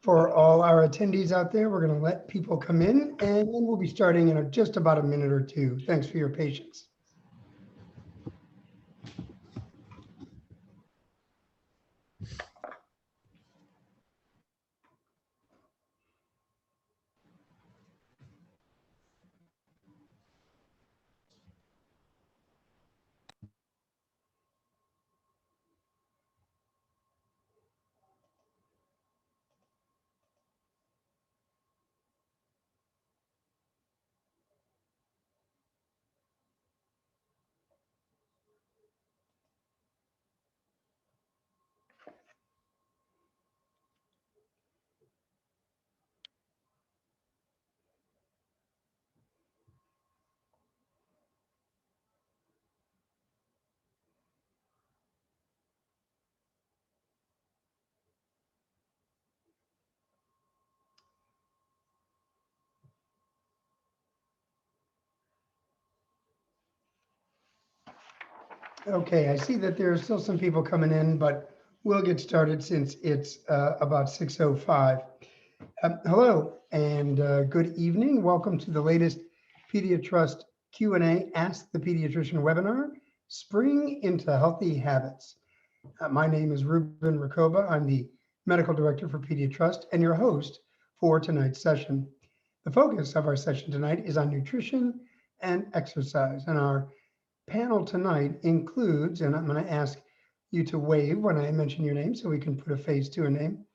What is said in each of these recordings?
For all our attendees out there, we're going to let people come in and then we'll be starting in just about a minute or two. Thanks for your patience. Okay, I see that there are still some people coming in, but we'll get started since it's about 6:05. Hello and good evening. Welcome to the latest PediaTrust Q&A Ask the Pediatrician webinar, Spring into Healthy Habits. My name is Ruben Rucoba. I'm the Medical Director for PediaTrust and your host for tonight's session. The focus of our session tonight is on nutrition and exercise, and our panel tonight includes, and I'm going to ask you to wave when I mention your name so we can put a face to a name,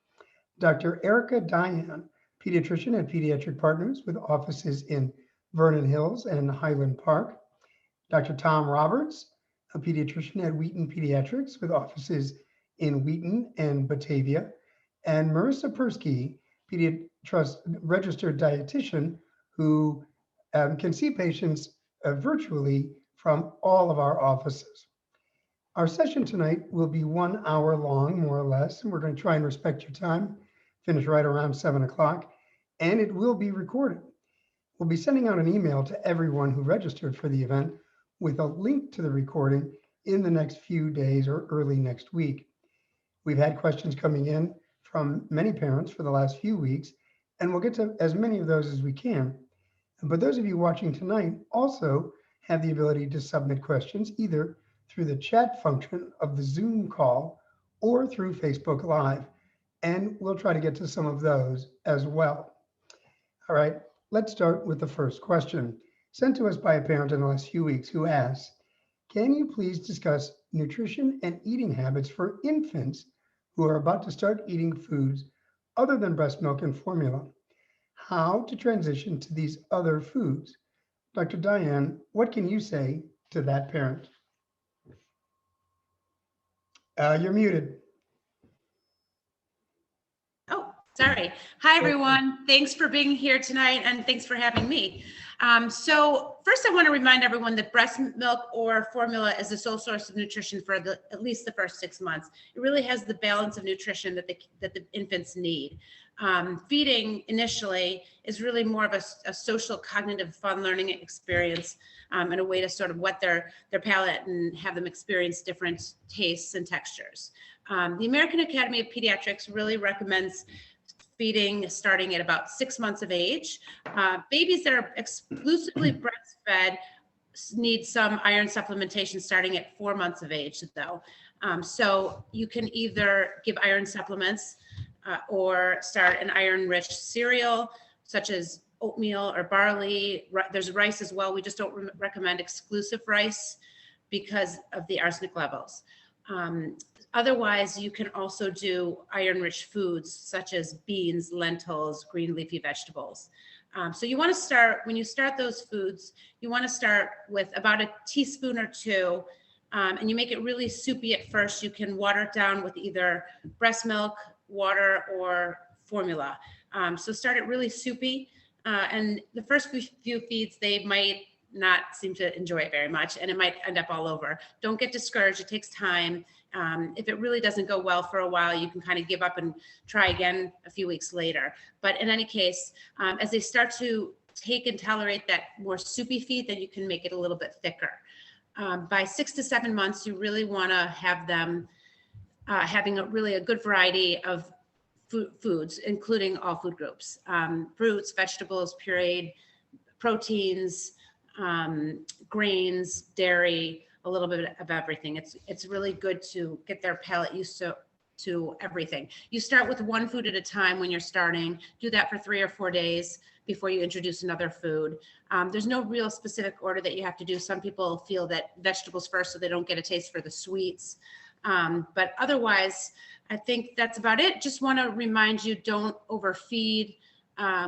Dr. Erica Dayan, pediatrician at Pediatric Partners with offices in Vernon Hills and Highland Park, Dr. Tom Roberts, a pediatrician at Wheaton Pediatrics with offices in Wheaton and Batavia, and Marisa Persky, PediaTrust registered dietitian who can see patients virtually from all of our offices. Our session tonight will be 1 hour long, more or less, and we're going to try and respect your time, finish right around 7 o'clock, and it will be recorded. We'll be sending out an email to everyone who registered for the event with a link to the recording in the next few days or early next week. We've had questions coming in from many parents for the last few weeks, and we'll get to as many of those as we can. But those of you watching tonight also have the ability to submit questions either through the chat function of the Zoom call or through Facebook Live. And we'll try to get to some of those as well. All right, let's start with the first question sent to us by a parent in the last few weeks who asks, can you please discuss nutrition and eating habits for infants who are about to start eating foods other than breast milk and formula? How to transition to these other foods? Dr. Dayan, what can you say to that parent? You're muted. Oh, sorry. Hi, everyone. Thanks for being here tonight, and thanks for having me. So first, I want to remind everyone that breast milk or formula is the sole source of nutrition for at least the first 6 months. It really has the balance of nutrition that the infants need. Feeding initially is really more of a social, cognitive, fun learning experience and a way to sort of whet their palate and have them experience different tastes and textures. The American Academy of Pediatrics really recommends feeding starting at about 6 months of age. Babies that are exclusively breastfed need some iron supplementation starting at 4 months of age, though. So you can either give iron supplements or start an iron-rich cereal, such as oatmeal or barley. There's rice as well. We just don't recommend exclusive rice because of the arsenic levels. Otherwise, you can also do iron-rich foods such as beans, lentils, green leafy vegetables. So you want to start, when you start those foods, you want to start with about a teaspoon or two, and you make it really soupy at first. You can water it down with either breast milk, water, or formula. So start it really soupy, and the first few feeds, they might not seem to enjoy it very much, and it might end up all over. Don't get discouraged. It takes time. If it really doesn't go well for a while, you can kind of give up and try again a few weeks later. But in any case, as they start to take and tolerate that more soupy feed, then you can make it a little bit thicker. By 6 to 7 months, you really want to have them having a good variety of foods, including all food groups, fruits, vegetables, pureed, proteins, grains, dairy, a little bit of everything. It's really good to get their palate used to everything. You start with one food at a time when you're starting. Do that for 3 or 4 days before you introduce another food. There's no real specific order that you have to do. Some people feel that vegetables first so they don't get a taste for the sweets. But otherwise, I think that's about it. Just want to remind you, don't overfeed.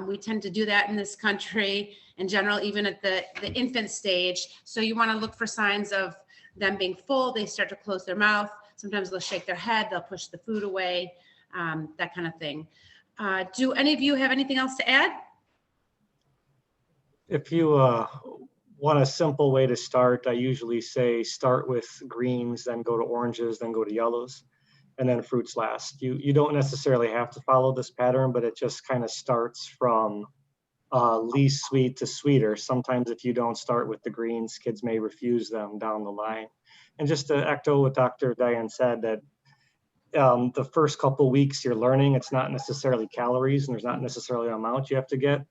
We tend to do that in this country in general, even at the infant stage. So you want to look for signs of them being full. They start to close their mouth. Sometimes they'll shake their head. They'll push the food away, that kind of thing. Do any of you have anything else to add? If you want a simple way to start, I usually say start with greens, then go to oranges, then go to yellows, and then fruits last. You don't necessarily have to follow this pattern, but it just kind of starts from least sweet to sweeter. Sometimes if you don't start with the greens, kids may refuse them down the line. And just to echo what Dr. Dayan said, that the first couple weeks you're learning, it's not necessarily calories and there's not necessarily an amount you have to get.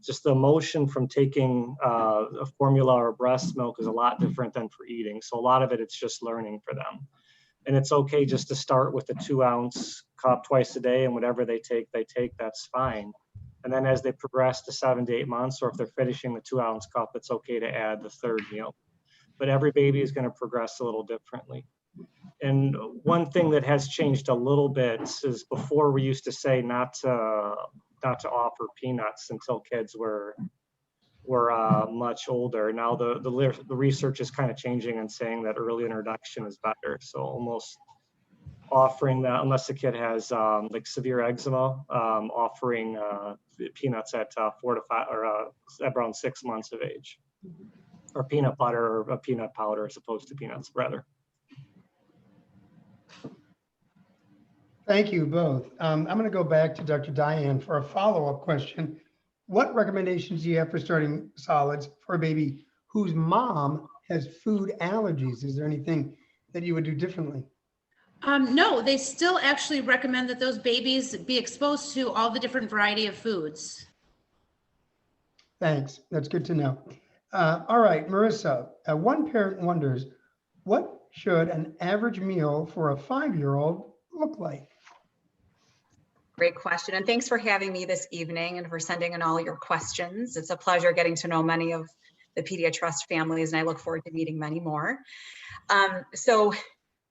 Just the emotion from taking a formula or breast milk is a lot different than for eating. So a lot of it, it's just learning for them. And it's okay just to start with a 2-ounce cup twice a day, and whatever they take, that's fine. And then as they progress to 7 to 8 months, or if they're finishing the 2-ounce cup, it's okay to add the third meal. But every baby is going to progress a little differently. And one thing that has changed a little bit is before we used to say not to offer peanuts until kids were much older. Now the research is kind of changing and saying that early introduction is better. So almost offering that, unless the kid has like severe eczema, offering peanuts at 4 to 5 or around 6 months of age, or peanut butter or a peanut powder as opposed to peanuts rather. Thank you both. I'm going to go back to Dr. Dayan for a follow-up question. What recommendations do you have for starting solids for a baby whose mom has food allergies? Is there anything that you would do differently? No, they still actually recommend that those babies be exposed to all the different variety of foods. Thanks. That's good to know. All right, Marisa, one parent wonders, what should an average meal for a 5-year-old look like? Great question. And thanks for having me this evening and for sending in all your questions. It's a pleasure getting to know many of the PediaTrust families, and I look forward to meeting many more. So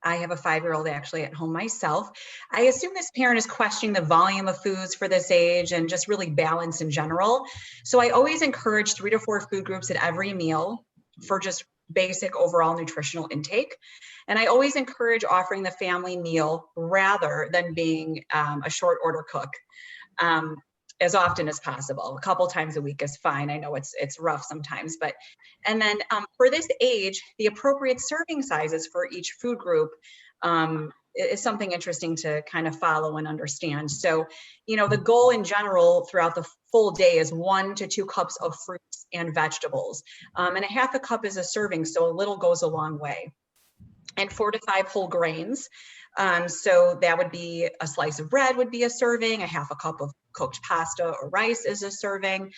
I have a 5-year-old actually at home myself. I assume this parent is questioning the volume of foods for this age and just really balance in general. So I always encourage 3 to 4 food groups at every meal for just basic overall nutritional intake. And I always encourage offering the family meal rather than being a short order cook as often as possible. A couple times a week is fine. I know it's rough sometimes, but, and then for this age, the appropriate serving sizes for each food group is something interesting to kind of follow and understand. So, you know, the goal in general throughout the full day is 1 to 2 cups of fruits and vegetables. And a half a cup is a serving, so a little goes a long way. And 4 to 5 whole grains. So that would be a slice of bread would be a serving, a half a cup of cooked pasta or rice is a serving,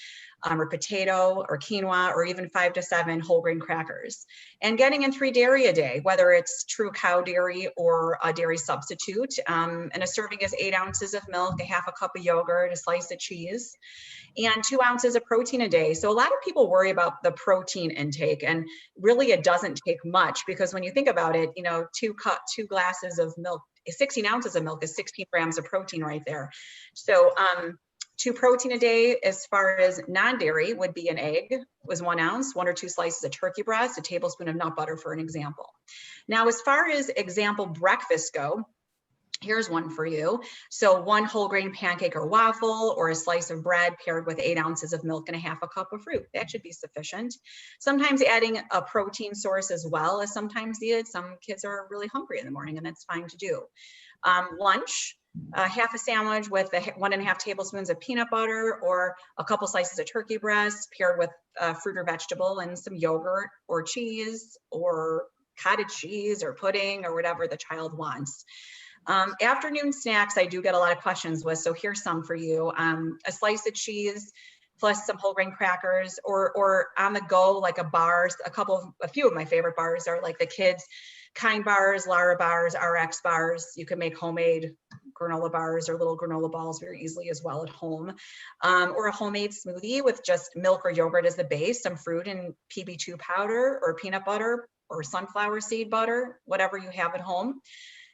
or potato or quinoa, or even 5 to 7 whole grain crackers. And getting in 3 dairy a day, whether it's true cow dairy or a dairy substitute. And a serving is 8 ounces of milk, a half a cup of yogurt, a slice of cheese, and 2 ounces of protein a day. So a lot of people worry about the protein intake, and really it doesn't take much, because when you think about it, you know, 2 glasses of milk, 16 ounces of milk is 16 grams of protein right there. So 2 protein a day. As far as non-dairy would be an egg was 1 ounce, 1 or 2 slices of turkey breast, a tablespoon of nut butter for an example. Now, as far as example breakfasts go, here's one for you. So 1 whole grain pancake or waffle, or a slice of bread paired with 8 ounces of milk and a half a cup of fruit. That should be sufficient. Sometimes adding a protein source as well is sometimes needed. Some kids are really hungry in the morning, and that's fine to do. Lunch, half a sandwich with 1.5 tablespoons of peanut butter, or a couple slices of turkey breast paired with fruit or vegetable and some yogurt or cheese or cottage cheese or pudding or whatever the child wants. Afternoon snacks, I do get a lot of questions with, so here's some for you. A slice of cheese plus some whole grain crackers, or on the go, like a few of my favorite bars are like the kids' Kind bars, Lara bars, RX bars. You can make homemade granola bars or little granola balls very easily as well at home. Or a homemade smoothie with just milk or yogurt as the base, some fruit and PB2 powder or peanut butter or sunflower seed butter, whatever you have at home.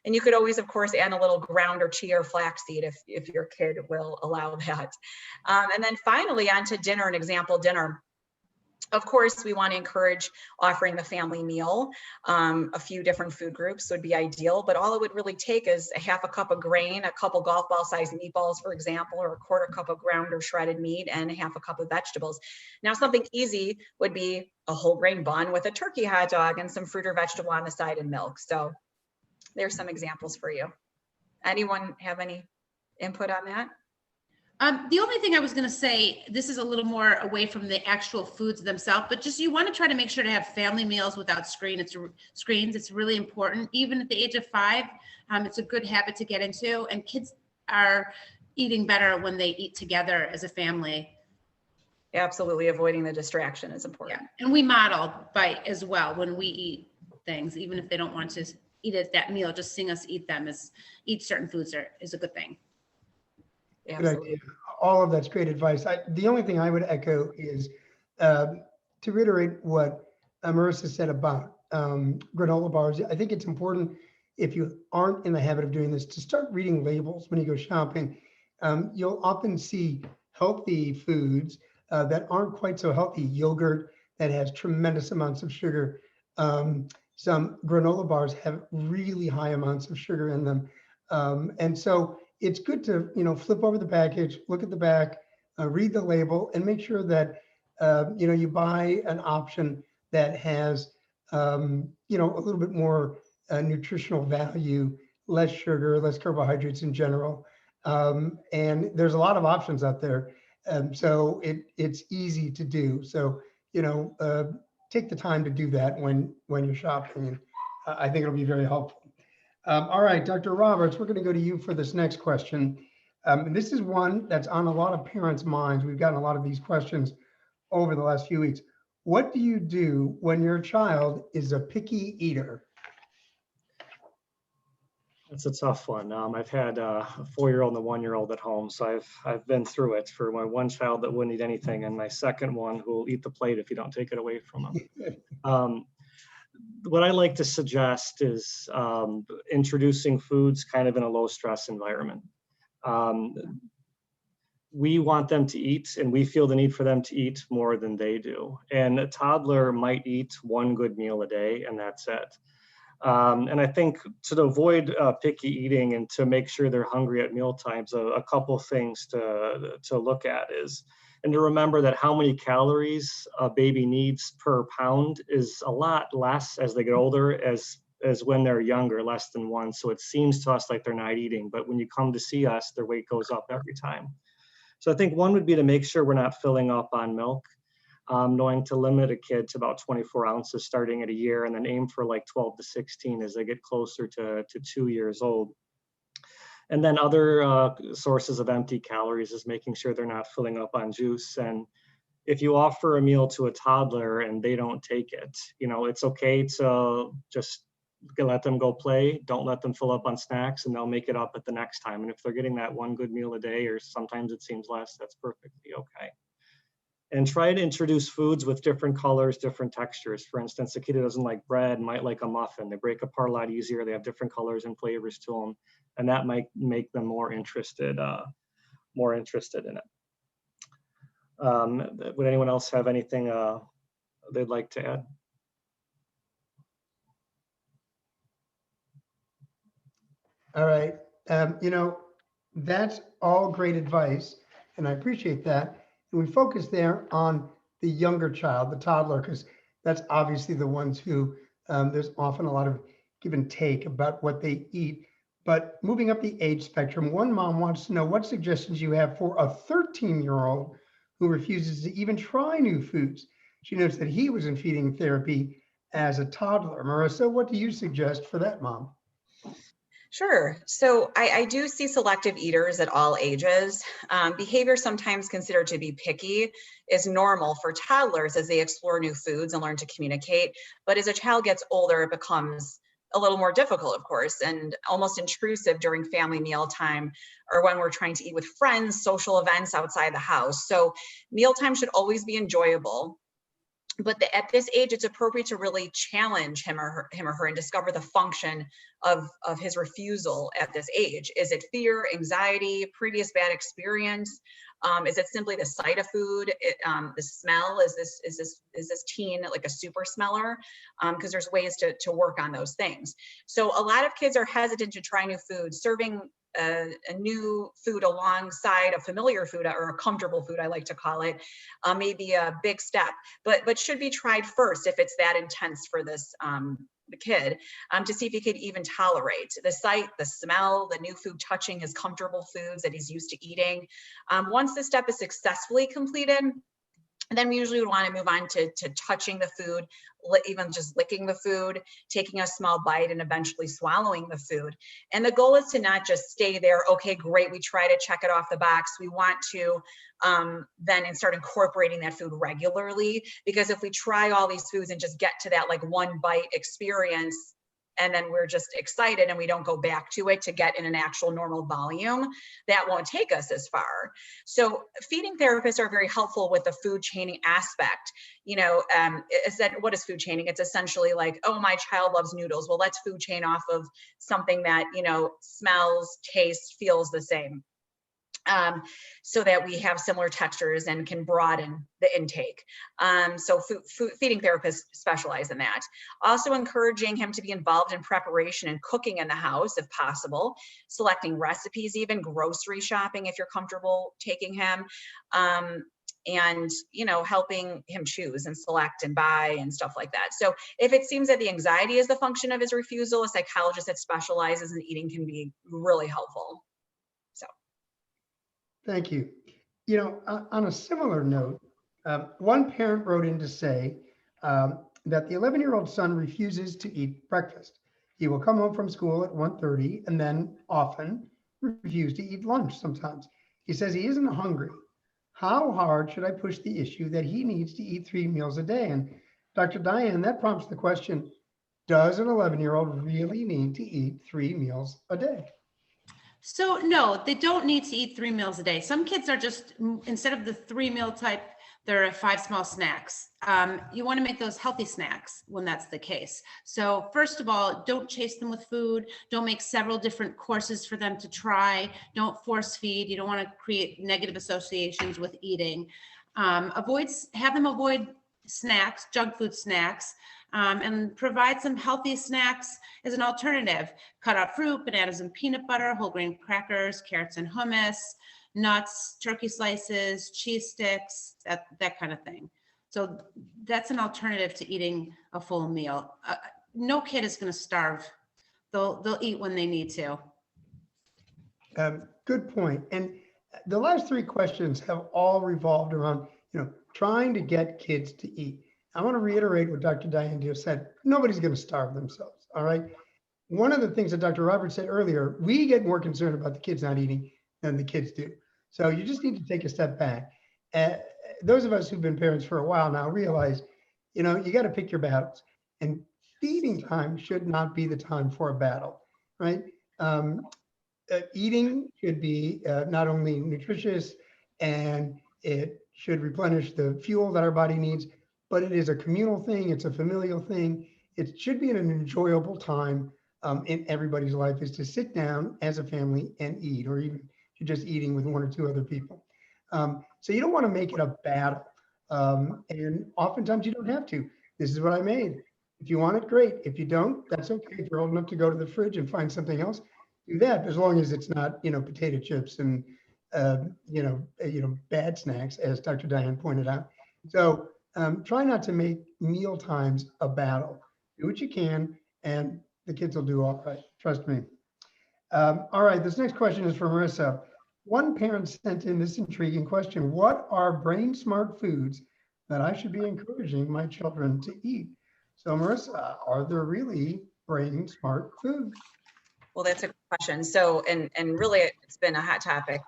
And you could always, of course, add a little ground or chia or flaxseed if your kid will allow that. And then finally, on to dinner, an example dinner. Of course, we want to encourage offering the family meal. A few different food groups would be ideal, but all it would really take is a half a cup of grain, a couple golf ball sized meatballs, for example, or a quarter cup of ground or shredded meat, and a half a cup of vegetables. Now, something easy would be a whole grain bun with a turkey hot dog and some fruit or vegetable on the side and milk. So there's some examples for you. Anyone have any input on that? The only thing I was going to say, this is a little more away from the actual foods themselves, but just you want to try to make sure to have family meals without screens. It's really important. Even at the age of 5, it's a good habit to get into, and kids are eating better when they eat together as a family. Absolutely, avoiding the distraction is important. Yeah. And we model by as well when we eat things, even if they don't want to eat at that meal, just seeing us eat them eat certain foods is a good thing. Good idea. All of that's great advice. The only thing I would echo is to reiterate what Marisa said about granola bars. I think it's important, if you aren't in the habit of doing this, to start reading labels when you go shopping. You'll often see healthy foods that aren't quite so healthy. Yogurt that has tremendous amounts of sugar. Some granola bars have really high amounts of sugar in them. And so it's good to, flip over the package, look at the back, read the label, and make sure that, you buy an option that has, a little bit more nutritional value, less sugar, less carbohydrates in general. And there's a lot of options out there. So it's easy to do. So, take the time to do that when you're shopping. And I think it'll be very helpful. All right, Dr. Roberts, we're going to go to you for this next question. This is one that's on a lot of parents' minds. We've gotten a lot of these questions over the last few weeks. What do you do when your child is a picky eater? That's a tough one. I've had a 4-year-old and a 1-year-old at home, so I've been through it. For my one child that wouldn't eat anything, and my second one who will eat the plate if you don't take it away from him. What I like to suggest is introducing foods kind of in a low stress environment. We want them to eat, and we feel the need for them to eat more than they do. And a toddler might eat one good meal a day, and that's it. And I think to avoid picky eating and to make sure they're hungry at meal times, a couple things to look at is, and to remember that how many calories a baby needs per pound is a lot less as they get older as when they're younger, less than 1. So it seems to us like they're not eating, but when you come to see us, their weight goes up every time. So I think one would be to make sure we're not filling up on milk, knowing to limit a kid to about 24 ounces starting at a year, and then aim for like 12 to 16 as they get closer to 2 years old. And then other sources of empty calories is making sure they're not filling up on juice. And if you offer a meal to a toddler and they don't take it, it's okay to just let them go play. Don't let them fill up on snacks, and they'll make it up at the next time. And if they're getting that one good meal a day, or sometimes it seems less, that's perfectly okay. And try to introduce foods with different colors, different textures. For instance, a kid who doesn't like bread might like a muffin. They break apart a lot easier. They have different colors and flavors to them, and that might make them more interested in it. Would anyone else have anything they'd like to add? All right. That's all great advice, and I appreciate that. And we focus there on the younger child, the toddler, because that's obviously the ones who there's often a lot of give and take about what they eat. But moving up the age spectrum, one mom wants to know what suggestions you have for a 13-year-old who refuses to even try new foods. She notes that he was in feeding therapy as a toddler. Marisa, what do you suggest for that mom? Sure. So I do see selective eaters at all ages. Behavior sometimes considered to be picky is normal for toddlers as they explore new foods and learn to communicate. But as a child gets older, it becomes a little more difficult, of course, and almost intrusive during family mealtime or when we're trying to eat with friends, social events outside the house. So mealtime should always be enjoyable. But at this age, it's appropriate to really challenge him or her and discover the function of his refusal at this age. Is it fear, anxiety, previous bad experience? Is it simply the sight of food? The smell? Is this teen like a super smeller? Because there's ways to work on those things. So a lot of kids are hesitant to try new foods. Serving a new food alongside a familiar food or a comfortable food, I like to call it, may be a big step, but should be tried first if it's that intense for this the kid, to see if he could even tolerate the sight, the smell, the new food touching his comfortable foods that he's used to eating. Once this step is successfully completed, and then we usually would want to move on to touching the food, even just licking the food, taking a small bite, and eventually swallowing the food. And the goal is to not just stay there. Okay, great. We try to check it off the box. We want to then start incorporating that food regularly, because if we try all these foods and just get to that like one bite experience, and then we're just excited and we don't go back to it to get in an actual normal volume, that won't take us as far. So feeding therapists are very helpful with the food chaining aspect. You know, what is food chaining? It's essentially like, oh, my child loves noodles. Well, let's food chain off of something that, you know, smells, tastes, feels the same. So that we have similar textures and can broaden the intake. So feeding therapists specialize in that. Also encouraging him to be involved in preparation and cooking in the house if possible, selecting recipes, even grocery shopping if you're comfortable taking him. And, you know, helping him choose and select and buy and stuff like that. So if it seems that the anxiety is the function of his refusal, a psychologist that specializes in eating can be really helpful. Thank you. You know, on a similar note, one parent wrote in to say that the 11-year-old son refuses to eat breakfast. He will come home from school at 1:30 and then often refuse to eat lunch sometimes. He says he isn't hungry. How hard should I push the issue that he needs to eat 3 meals a day? And Dr. Dayan, that prompts the question, does an 11-year-old really need to eat 3 meals a day? So no, they don't need to eat 3 meals a day. Some kids are just, instead of the 3-meal type, there are 5 small snacks. You want to make those healthy snacks when that's the case. So first of all, don't chase them with food. Don't make several different courses for them to try. Don't force feed. You don't want to create negative associations with eating. Have them avoid snacks, junk food snacks, and provide some healthy snacks as an alternative. Cut out fruit, bananas and peanut butter, whole grain crackers, carrots and hummus, nuts, turkey slices, cheese sticks, that kind of thing. So that's an alternative to eating a full meal. No kid is going to starve. They'll eat when they need to. Good point. And the last 3 questions have all revolved around, you know, trying to get kids to eat. I want to reiterate what Dr. Dayan just said. Nobody's going to starve themselves, all right? One of the things that Dr. Roberts said earlier, we get more concerned about the kids not eating than the kids do. So you just need to take a step back. Those of us who've been parents for a while now realize, you know, you got to pick your battles. And feeding time should not be the time for a battle, right? Eating should be not only nutritious and it should replenish the fuel that our body needs, but it is a communal thing. It's a familial thing. It should be an enjoyable time in everybody's life is to sit down as a family and eat, or even you're just eating with 1 or 2 other people. So you don't want to make it a battle. And oftentimes you don't have to. This is what I made. If you want it, great. If you don't, that's okay. If you're old enough to go to the fridge and find something else, do that, as long as it's not, you know, potato chips and, bad snacks, as Dr. Dayan pointed out. So try not to make meal times a battle. Do what you can, and the kids will do all right. Trust me. All right, this next question is from Marisa. One parent sent in this intriguing question. What are brain smart foods that I should be encouraging my children to eat? So Marisa, are there really brain smart foods? Well, that's a question. So, and really it's been a hot topic.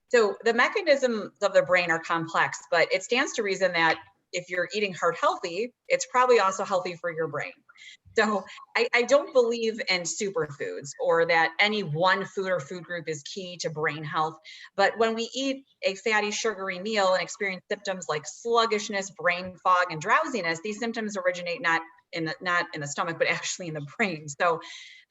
So the mechanisms of the brain are complex, but it stands to reason that if you're eating heart healthy, it's probably also healthy for your brain. So I don't believe in superfoods or that any one food or food group is key to brain health. But when we eat a fatty, sugary meal and experience symptoms like sluggishness, brain fog, and drowsiness, these symptoms originate not in the stomach, but actually in the brain. So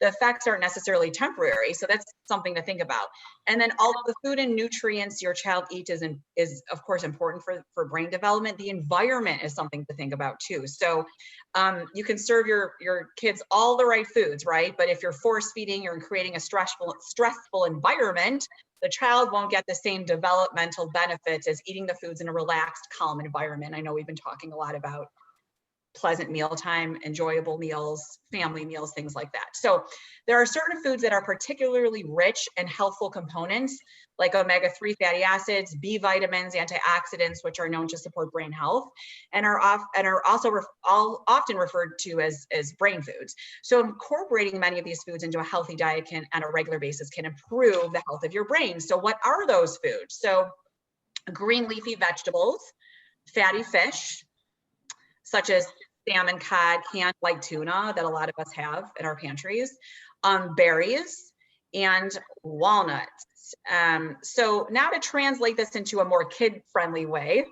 the effects aren't necessarily temporary. So that's something to think about. And then although the food and nutrients your child eats is of course important for brain development, the environment is something to think about too. So you can serve your kids all the right foods, right? But if you're force feeding or creating a stressful environment, the child won't get the same developmental benefits as eating the foods in a relaxed, calm environment. I know we've been talking a lot about pleasant mealtime, enjoyable meals, family meals, things like that. So there are certain foods that are particularly rich in healthful components like omega-3 fatty acids, B vitamins, antioxidants, which are known to support brain health, and are also often referred to as brain foods. So incorporating many of these foods into a healthy diet on a regular basis can improve the health of your brain. So what are those foods? So green leafy vegetables, fatty fish, such as salmon, cod, canned white tuna that a lot of us have in our pantries, berries, and walnuts. So now to translate this into a more kid-friendly way,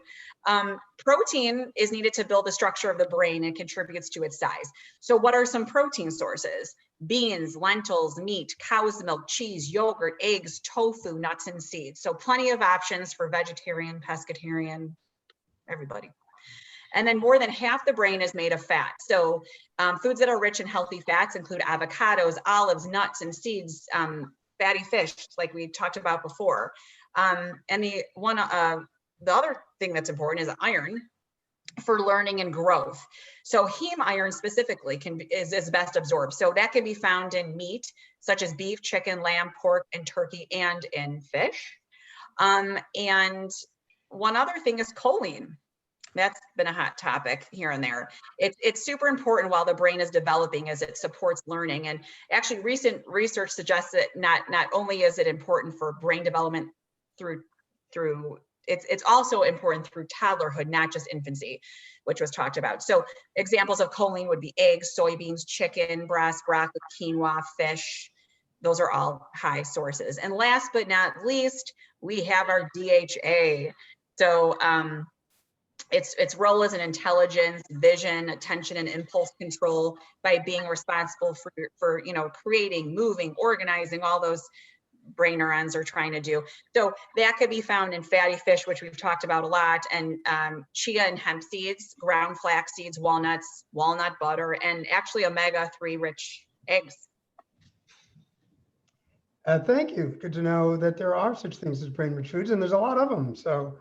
protein is needed to build the structure of the brain and contributes to its size. So what are some protein sources? Beans, lentils, meat, cow's milk, cheese, yogurt, eggs, tofu, nuts, and seeds. So plenty of options for vegetarian, pescatarian, everybody. And then more than half the brain is made of fat. So foods that are rich in healthy fats include avocados, olives, nuts, and seeds, fatty fish, like we talked about before. And the other thing that's important is iron for learning and growth. So heme iron specifically is best absorbed. So that can be found in meat, such as beef, chicken, lamb, pork, and turkey, and in fish. And one other thing is choline. That's been a hot topic here and there. It's super important while the brain is developing as it supports learning. And actually recent research suggests that not only is it important for brain development it's also important through toddlerhood, not just infancy, which was talked about. So examples of choline would be eggs, soybeans, chicken, breast, broccoli, quinoa, fish. Those are all high sources. And last but not least, we have our DHA. So its role as an intelligence, vision, attention, and impulse control by being responsible for creating, moving, organizing, all those brain neurons are trying to do. So that could be found in fatty fish, which we've talked about a lot, and chia and hemp seeds, ground flax seeds, walnuts, walnut butter, and actually omega-3 rich eggs. Thank you. Good to know that there are such things as brain-rich foods, and there's a lot of them. So,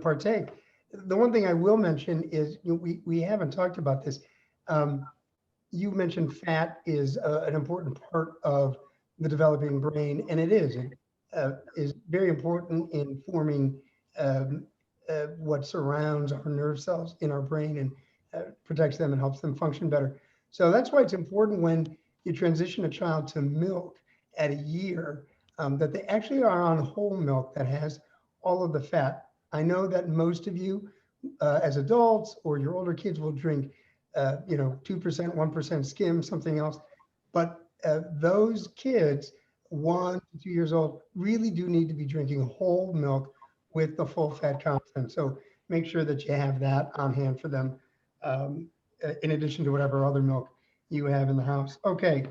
partake. The one thing I will mention is we haven't talked about this. You mentioned fat is an important part of the developing brain, and it is very important in forming what surrounds our nerve cells in our brain and protects them and helps them function better. So that's why it's important when you transition a child to milk at a year that they actually are on whole milk that has all of the fat. I know that most of you as adults or your older kids will drink 2%, 1% skim, something else. But those kids, 1 to 2 years old, really do need to be drinking whole milk with the full fat content. So make sure that you have that on hand for them, in addition to whatever other milk you have in the house. Okay,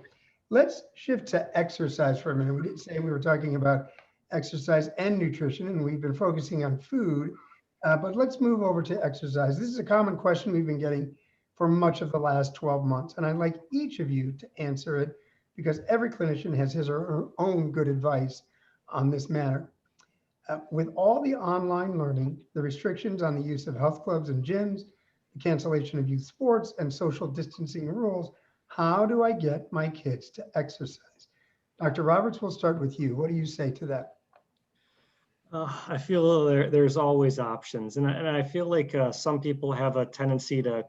let's shift to exercise for a minute. We did say we were talking about exercise and nutrition, and we've been focusing on food, but let's move over to exercise. This is a common question we've been getting for much of the last 12 months, and I'd like each of you to answer it because every clinician has his or her own good advice on this matter. With all the online learning, the restrictions on the use of health clubs and gyms, the cancellation of youth sports, and social distancing rules, how do I get my kids to exercise? Dr. Roberts, we'll start with you. What do you say to that? I feel there's always options. And I feel like some people have a tendency to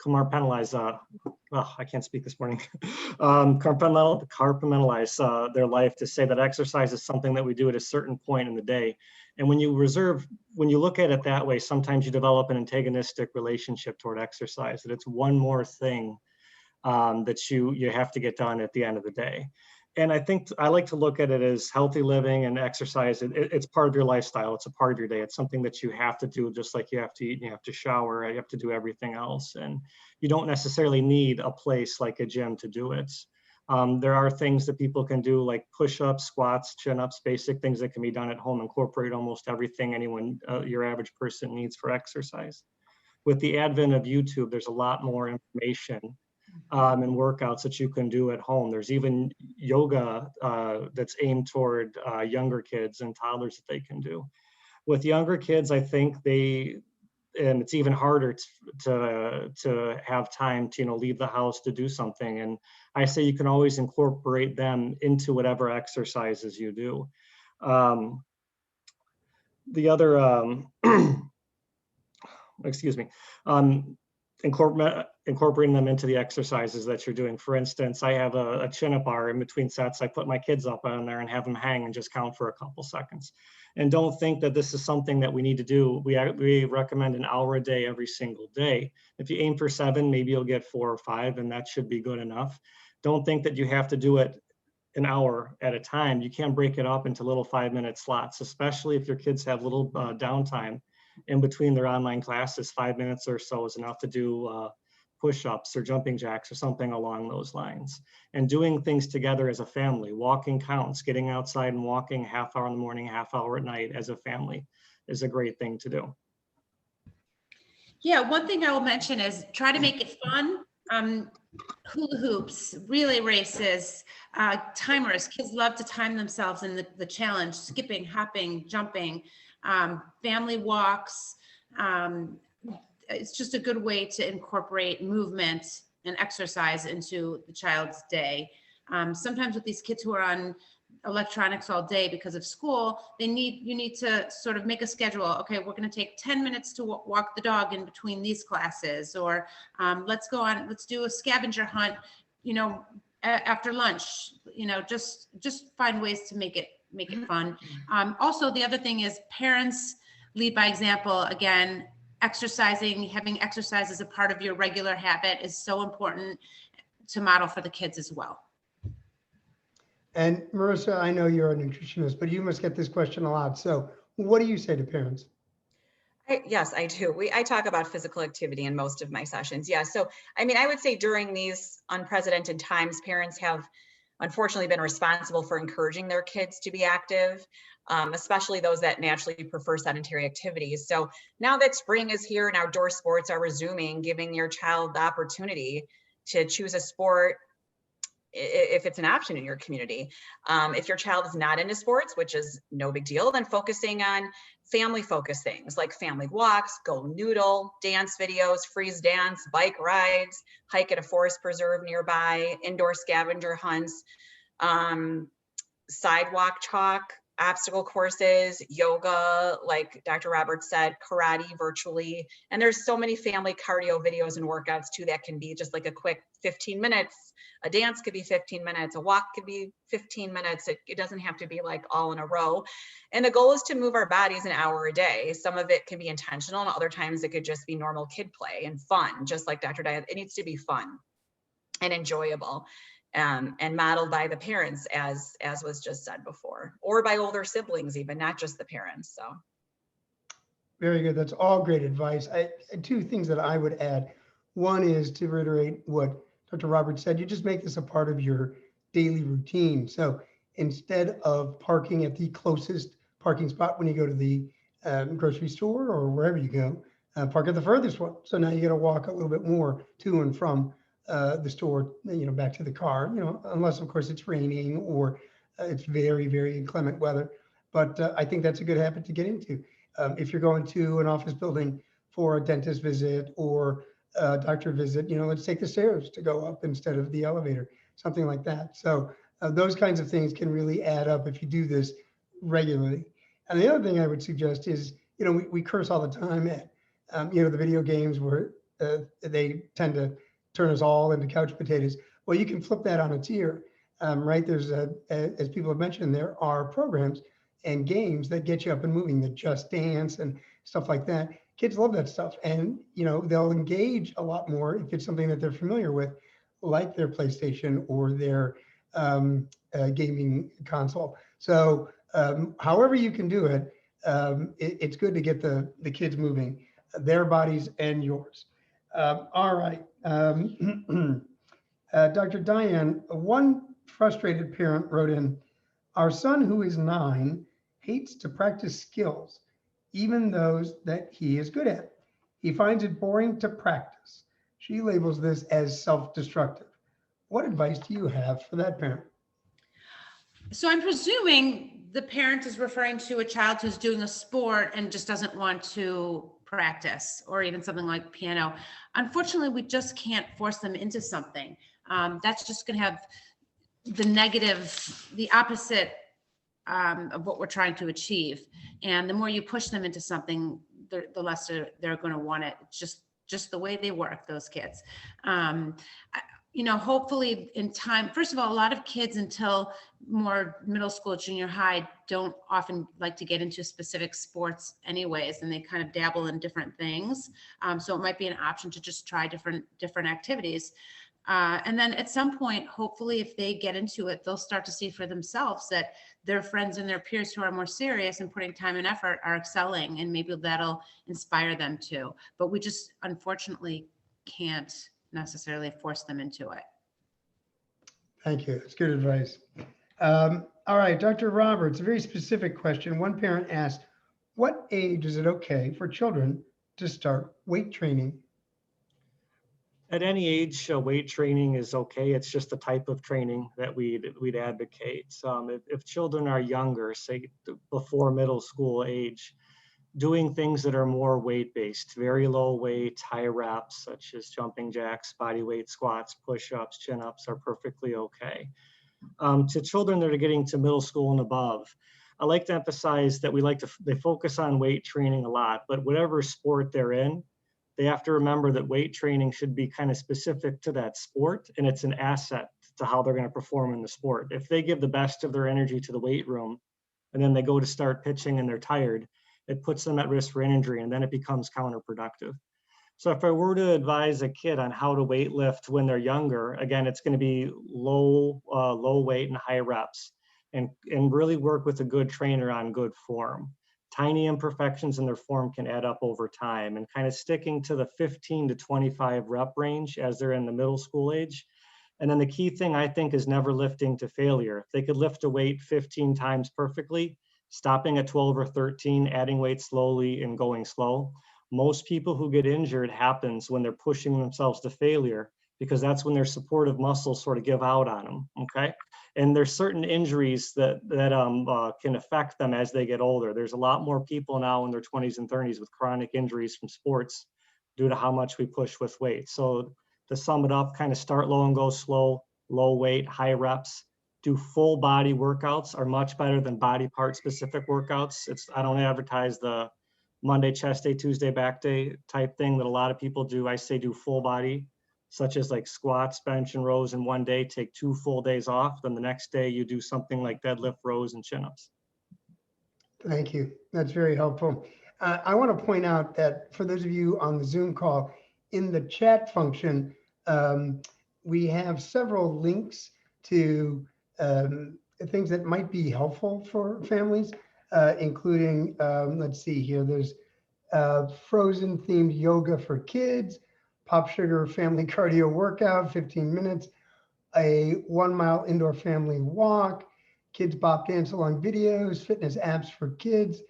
compartmentalize, I can't speak this morning, compartmentalize their life to say that exercise is something that we do at a certain point in the day. And when you look at it that way, sometimes you develop an antagonistic relationship toward exercise, that it's one more thing that you have to get done at the end of the day. And I think I like to look at it as healthy living and exercise. It's part of your lifestyle. It's a part of your day. It's something that you have to do, just like you have to eat and you have to shower, you have to do everything else. And you don't necessarily need a place like a gym to do it. There are things that people can do like push-ups, squats, chin-ups, basic things that can be done at home, incorporate almost everything your average person needs for exercise. With the advent of YouTube, there's a lot more information and workouts that you can do at home. There's even yoga that's aimed toward younger kids and toddlers that they can do. With younger kids, I think and it's even harder to have time to leave the house to do something. And I say you can always incorporate them into whatever exercises you do. The other, excuse me. Incorporating them into the exercises that you're doing. For instance, I have a chin-up bar in between sets. I put my kids up on there and have them hang and just count for a couple seconds. And don't think that this is something that we need to do. We recommend an hour a day every single day. If you aim for 7, maybe you'll get 4 or 5, and that should be good enough. Don't think that you have to do it an hour at a time. You can break it up into little 5-minute slots, especially if your kids have little downtime in between their online classes. 5 minutes or so is enough to do push-ups or jumping jacks or something along those lines. And doing things together as a family. Walking counts. Getting outside and walking half hour in the morning, half hour at night as a family is a great thing to do. Yeah, one thing I will mention is try to make it fun. Hula hoops, relay races, timers. Kids love to time themselves in the challenge, skipping, hopping, jumping, family walks. It's just a good way to incorporate movement and exercise into the child's day. Sometimes with these kids who are on electronics all day because of school, you need to sort of make a schedule. Okay, we're going to take 10 minutes to walk the dog in between these classes, or let's do a scavenger hunt, after lunch. Just find ways to make it fun. Also, the other thing is parents lead by example. Again, having exercise as a part of your regular habit is so important to model for the kids as well. And Marisa, I know you're a nutritionist, but you must get this question a lot. So what do you say to parents? Yes, I do. I talk about physical activity in most of my sessions. Yeah. So, I would say during these unprecedented times, parents have unfortunately been responsible for encouraging their kids to be active, especially those that naturally prefer sedentary activities. So now that spring is here and outdoor sports are resuming, giving your child the opportunity to choose a sport if it's an option in your community. If your child is not into sports, which is no big deal, then focusing on family focused things like family walks, go noodle, dance videos, freeze dance, bike rides, hike at a forest preserve nearby, indoor scavenger hunts, sidewalk chalk, obstacle courses, yoga, like Dr. Roberts said, karate virtually. And there's so many family cardio videos and workouts too that can be just like a quick 15 minutes. A dance could be 15 minutes, a walk could be 15 minutes. It doesn't have to be like all in a row. And the goal is to move our bodies an hour a day. Some of it can be intentional, and other times it could just be normal kid play and fun, just like Dr. Dayan. It needs to be fun and enjoyable. And modeled by the parents, as was just said before, or by older siblings, even, not just the parents. So very good. That's all great advice. Two things that I would add. One is to reiterate what Dr. Roberts said. You just make this a part of your daily routine. So instead of parking at the closest parking spot when you go to the grocery store or wherever you go, park at the furthest one. So now you got to walk a little bit more to and from the store, back to the car, unless of course it's raining or it's very, very inclement weather. But I think that's a good habit to get into. If you're going to an office building for a dentist visit or a doctor visit, let's take the stairs to go up instead of the elevator, something like that. So those kinds of things can really add up if you do this regularly. And the other thing I would suggest is, we curse all the time at, the video games where they tend to turn us all into couch potatoes. Well, you can flip that on its ear, right? There's as people have mentioned, there are programs and games that get you up and moving, the Just Dance and stuff like that. Kids love that stuff, and they'll engage a lot more if it's something that they're familiar with, like their PlayStation or their gaming console. So however you can do it, it's good to get the kids moving, their bodies and yours. All right. Dr. Dayan, one frustrated parent wrote in, our son who is 9 hates to practice skills, even those that he is good at. He finds it boring to practice. She labels this as self-destructive. What advice do you have for that parent? So I'm presuming the parent is referring to a child who's doing a sport and just doesn't want to practice, or even something like piano. Unfortunately, we just can't force them into something. That's just going to have the opposite of what we're trying to achieve. And the more you push them into something, the less they're going to want it. It's just the way they work, those kids. Hopefully in time, first of all, a lot of kids until more middle school, junior high, don't often like to get into specific sports anyways, and they kind of dabble in different things. So it might be an option to just try different activities. And then at some point, hopefully, if they get into it, they'll start to see for themselves that their friends and their peers who are more serious and putting time and effort are excelling, and maybe that'll inspire them too. But we just unfortunately can't necessarily force them into it. Thank you. That's good advice. All right, Dr. Roberts, a very specific question. One parent asked, what age is it okay for children to start weight training? At any age, weight training is okay. It's just the type of training that we'd advocate. If children are younger, say before middle school age, doing things that are more weight-based, very low weight, high reps, such as jumping jacks, body weight squats, push-ups, chin-ups are perfectly okay. To children that are getting to middle school and above, I like to emphasize that they focus on weight training a lot, but whatever sport they're in, they have to remember that weight training should be kind of specific to that sport, and it's an asset to how they're going to perform in the sport. If they give the best of their energy to the weight room, and then they go to start pitching and they're tired, it puts them at risk for injury, and then it becomes counterproductive. So if I were to advise a kid on how to weight lift when they're younger, again, it's going to be low weight and high reps, and really work with a good trainer on good form. Tiny imperfections in their form can add up over time, and kind of sticking to the 15 to 25 rep range as they're in the middle school age. And then the key thing I think is never lifting to failure. If they could lift a weight 15 times perfectly, stopping at 12 or 13, adding weight slowly and going slow. Most people who get injured happens when they're pushing themselves to failure, because that's when their supportive muscles sort of give out on them, okay? And there's certain injuries that can affect them as they get older. There's a lot more people now in their 20s and 30s with chronic injuries from sports due to how much we push with weight. So to sum it up, kind of start low and go slow, low weight, high reps. Do full body workouts are much better than body part specific workouts. I don't advertise the Monday chest day, Tuesday back day type thing that a lot of people do. I say do full body, such as like squats, bench, and rows in one day. Take 2 full days off. Then the next day you do something like deadlift, rows, and chin-ups. Thank you. That's very helpful. I want to point out that for those of you on the Zoom call, in the chat function, we have several links to things that might be helpful for families, including, let's see here, there's Frozen themed yoga for kids, Pop Sugar family cardio workout, 15 minutes, a 1 mile indoor family walk, kids bop dance along videos, fitness apps for kids,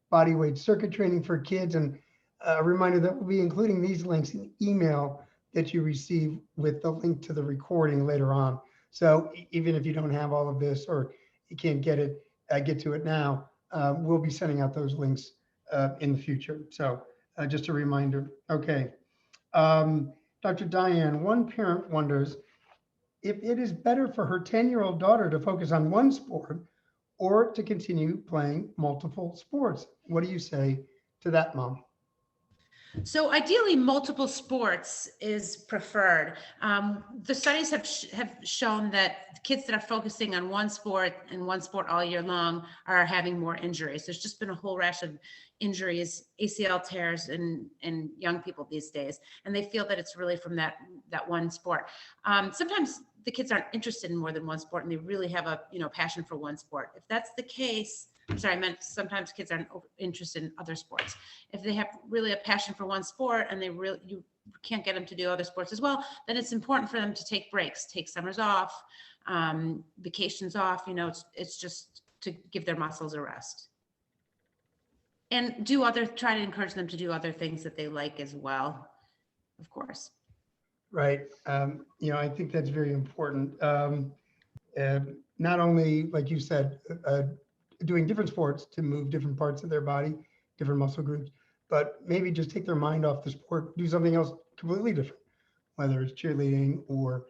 body weight circuit training for kids, and a reminder that we'll be including these links in email that you receive with the link to the recording later on. So even if you don't have all of this or you can't get to it now, we'll be sending out those links in the future. So just a reminder. Okay. Dr. Dayan, one parent wonders if it is better for her 10-year-old daughter to focus on one sport or to continue playing multiple sports. What do you say to that, Mom? So ideally, multiple sports is preferred. The studies have shown that kids that are focusing on one sport and one sport all year long are having more injuries. There's just been a whole rash of injuries, ACL tears in young people these days, and they feel that it's really from that one sport. Sometimes the kids aren't interested in more than one sport, and they really have a passion for one sport. If that's the case, I'm sorry, I meant sometimes kids aren't interested in other sports. If they have really a passion for one sport and you can't get them to do other sports as well, then it's important for them to take breaks, take summers off, vacations off. It's just to give their muscles a rest. And try to encourage them to do other things that they like as well, of course. Right. I think that's very important. Not only, like you said, doing different sports to move different parts of their body, different muscle groups, but maybe just take their mind off the sport, do something else completely different, whether it's cheerleading or,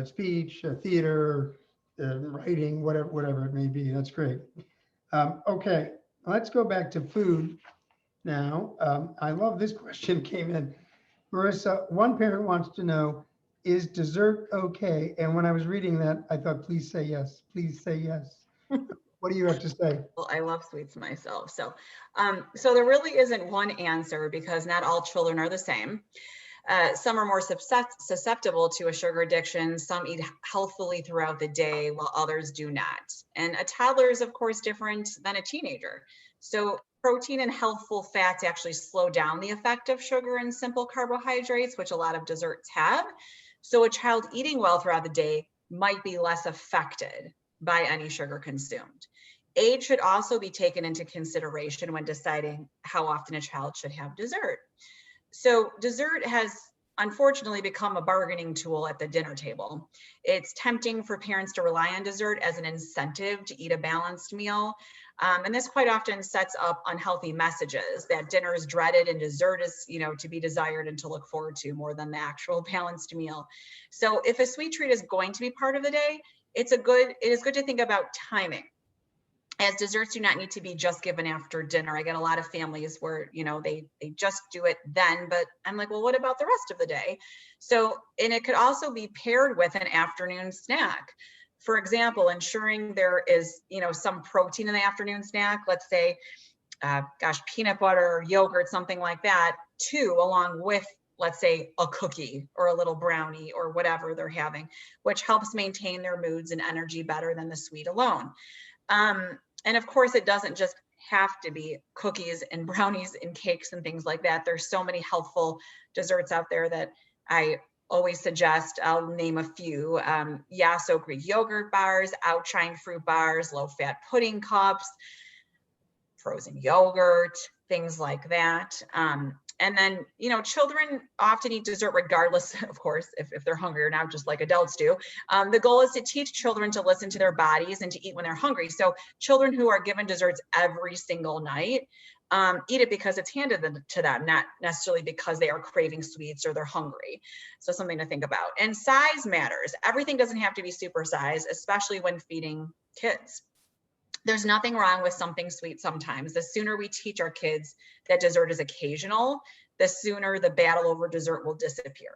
speech, theater, writing, whatever it may be. That's great. Okay, let's go back to food now. I love this question came in. Marisa, one parent wants to know, is dessert okay? And when I was reading that, I thought, please say yes. Please say yes. What do you have to say? Well, I love sweets myself. So there really isn't one answer because not all children are the same. Some are more susceptible to a sugar addiction. Some eat healthfully throughout the day while others do not. And a toddler is, of course, different than a teenager. So protein and healthful fats actually slow down the effect of sugar and simple carbohydrates, which a lot of desserts have. So a child eating well throughout the day might be less affected by any sugar consumed. Age should also be taken into consideration when deciding how often a child should have dessert. So dessert has unfortunately become a bargaining tool at the dinner table. It's tempting for parents to rely on dessert as an incentive to eat a balanced meal. And this quite often sets up unhealthy messages that dinner is dreaded and dessert is, to be desired and to look forward to more than the actual balanced meal. So if a sweet treat is going to be part of the day, it is good to think about timing, as desserts do not need to be just given after dinner. I get a lot of families where, they just do it then, but I'm like, well, what about the rest of the day? So, and it could also be paired with an afternoon snack. For example, ensuring there is, some protein in the afternoon snack, let's say, peanut butter, yogurt, something like that, too, along with, let's say, a cookie or a little brownie or whatever they're having, which helps maintain their moods and energy better than the sweet alone. And of course, it doesn't just have to be cookies and brownies and cakes and things like that. There's so many healthful desserts out there that I always suggest. I'll name a few. So Greek yogurt bars, outshine fruit bars, low-fat pudding cups, frozen yogurt, things like that. And then, children often eat dessert regardless, of course, if they're hungry or not, just like adults do. The goal is to teach children to listen to their bodies and to eat when they're hungry. So children who are given desserts every single night eat it because it's handed to them, not necessarily because they are craving sweets or they're hungry. So something to think about. And size matters. Everything doesn't have to be super size, especially when feeding kids. There's nothing wrong with something sweet sometimes. The sooner we teach our kids that dessert is occasional, the sooner the battle over dessert will disappear.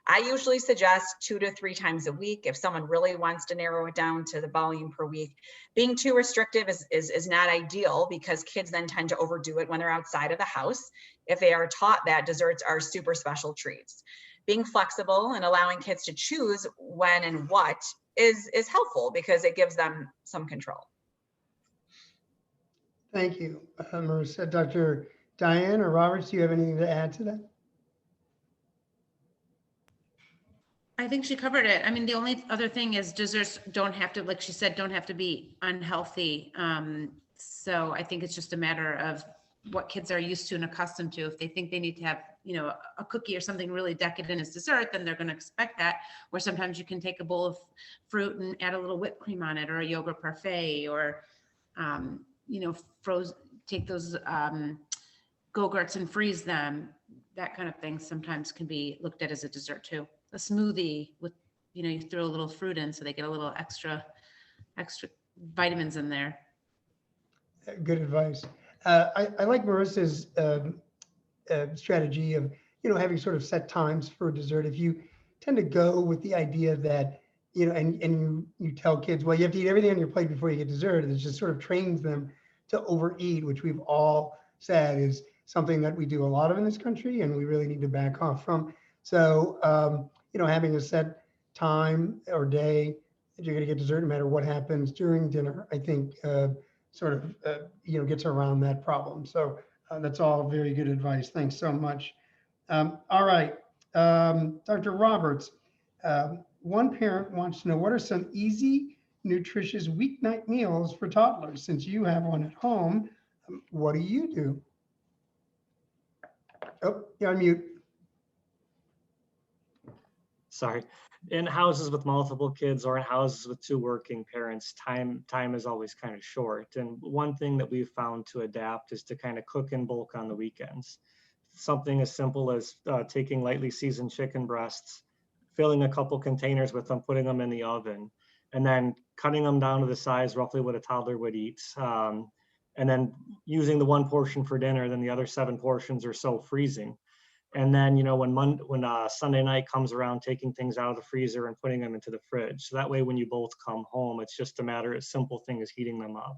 I usually suggest 2 to 3 times a week if someone really wants to narrow it down to the volume per week. Being too restrictive is not ideal because kids then tend to overdo it when they're outside of the house if they are taught that desserts are super special treats. Being flexible and allowing kids to choose when and what is helpful because it gives them some control. Thank you, Marisa. Dr. Dayan or Roberts, do you have anything to add to that? I think she covered it. I mean, the only other thing is desserts don't have to, like she said, don't have to be unhealthy. So I think it's just a matter of what kids are used to and accustomed to. If they think they need to have, a cookie or something really decadent as dessert, then they're going to expect that. Or sometimes you can take a bowl of fruit and add a little whipped cream on it, or a yogurt parfait, or take those Go-Gurts and freeze them. That kind of thing sometimes can be looked at as a dessert too. A smoothie with, you throw a little fruit in so they get a little extra vitamins in there. Good advice. I like Marissa's strategy of, having sort of set times for dessert. If you tend to go with the idea that, and you tell kids, well, you have to eat everything on your plate before you get dessert, it just sort of trains them to overeat, which we've all said is something that we do a lot of in this country and we really need to back off from. So, having a set time or day that you're going to get dessert no matter what happens during dinner, I think sort of, gets around that problem. So that's all very good advice. Thanks so much. All right, Dr. Roberts, one parent wants to know, what are some easy, nutritious weeknight meals for toddlers? Since you have one at home, what do you do? Oh, you're on mute. Sorry. In houses with multiple kids or in houses with two working parents, time is always kind of short. And one thing that we've found to adapt is to kind of cook in bulk on the weekends. Something as simple as taking lightly seasoned chicken breasts, filling a couple containers with them, putting them in the oven, and then cutting them down to the size roughly what a toddler would eat. And then using the one portion for dinner, then the other 7 portions or so freezing. And then, when Sunday night comes around, taking things out of the freezer and putting them into the fridge. So that way, when you both come home, it's just a simple thing is heating them up.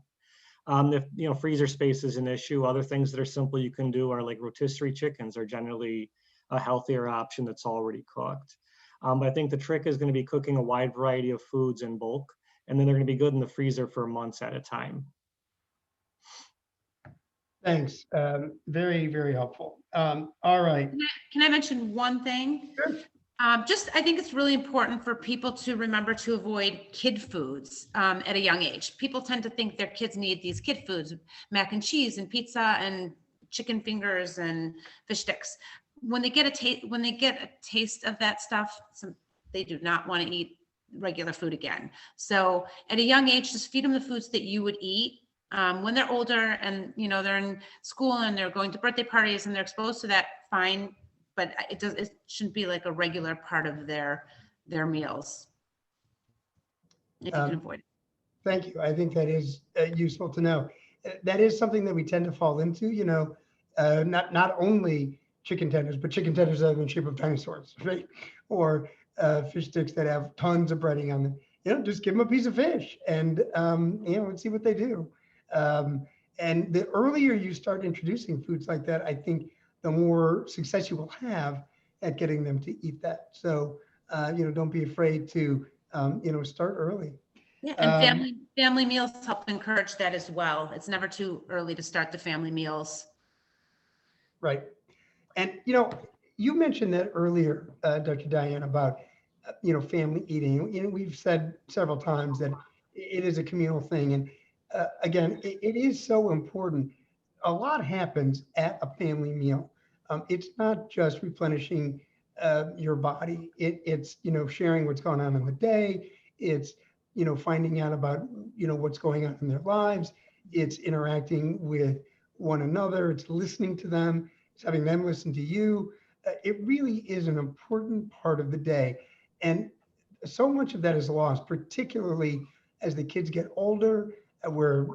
If, freezer space is an issue, other things that are simple you can do are like rotisserie chickens are generally a healthier option that's already cooked. But I think the trick is going to be cooking a wide variety of foods in bulk, and then they're going to be good in the freezer for months at a time. Thanks. Very, very helpful. All right. Can I mention one thing? Sure. I think it's really important for people to remember to avoid kid foods at a young age. People tend to think their kids need these kid foods, mac and cheese and pizza and chicken fingers and fish sticks. When they get a taste of that stuff, they do not want to eat regular food again. So at a young age, just feed them the foods that you would eat. When they're older and they're in school and they're going to birthday parties and they're exposed to that, fine, but it shouldn't be like a regular part of their meals if you can avoid it. Thank you. I think that is useful to know. That is something that we tend to fall into, not only chicken tenders, but chicken tenders that are in the shape of dinosaurs, right? Or fish sticks that have tons of breading on them. Just give them a piece of fish and, and see what they do. And the earlier you start introducing foods like that, I think the more success you will have at getting them to eat that. So, don't be afraid to, start early. Yeah, and family meals help encourage that as well. It's never too early to start the family meals. Right. And, you mentioned that earlier, Dr. Dayan, about, family eating. We've said several times that it is a communal thing. And again, it is so important. A lot happens at a family meal. It's not just replenishing your body. It's, sharing what's going on in the day. It's, finding out about, what's going on in their lives. It's interacting with one another. It's listening to them. It's having them listen to you. It really is an important part of the day. And so much of that is lost, particularly as the kids get older. We're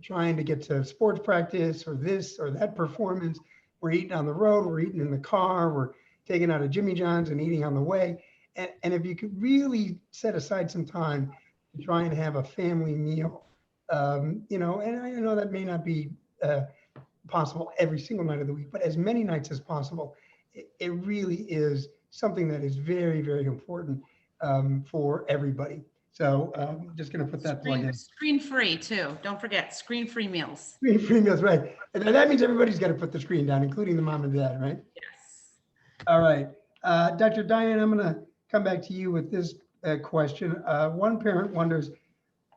trying to get to sports practice or this or that performance. We're eating on the road. We're eating in the car. We're taking out of Jimmy John's and eating on the way. And if you could really set aside some time to try and have a family meal, and I know that may not be possible every single night of the week, but as many nights as possible, it really is something that is very, very important for everybody. So I'm just going to put that plug in. Screen free too. Don't forget screen free meals. Screen free meals, right. And that means everybody's got to put the screen down, including the mom and dad, right? Yes. All right. Dr. Dayan, I'm going to come back to you with this question. One parent wonders,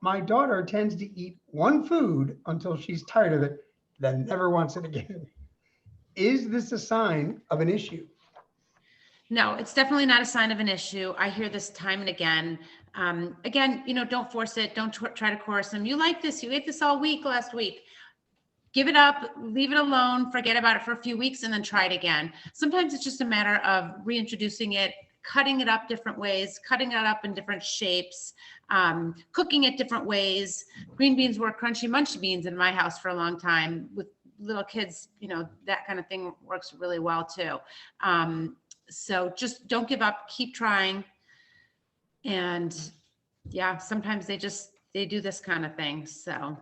my daughter tends to eat one food until she's tired of it, then never wants it again. Is this a sign of an issue? No, it's definitely not a sign of an issue. I hear this time and again. Don't force it. Don't try to coerce them. You like this. You ate this all week last week. Give it up, leave it alone, forget about it for a few weeks, and then try it again. Sometimes it's just a matter of reintroducing it, cutting it up different ways, cutting it up in different shapes, cooking it different ways. Green beans were crunchy munchy beans in my house for a long time with little kids, that kind of thing works really well too. So just don't give up, keep trying. And yeah, sometimes they do this kind of thing. So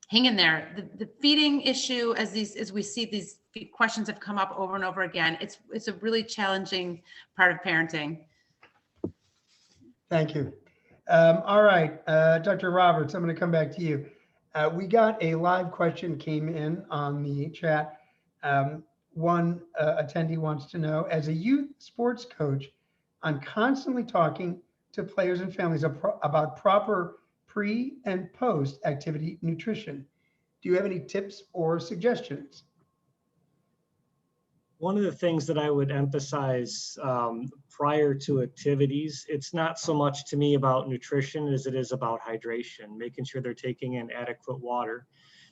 hang in there. The feeding issue, as we see these questions have come up over and over again, it's a really challenging part of parenting. Thank you. All right, Dr. Roberts, I'm going to come back to you. We got a live question came in on the chat. One attendee wants to know, as a youth sports coach, I'm constantly talking to players and families about proper pre and post activity nutrition. Do you have any tips or suggestions? One of the things that I would emphasize prior to activities, it's not so much to me about nutrition as it is about hydration, making sure they're taking in adequate water.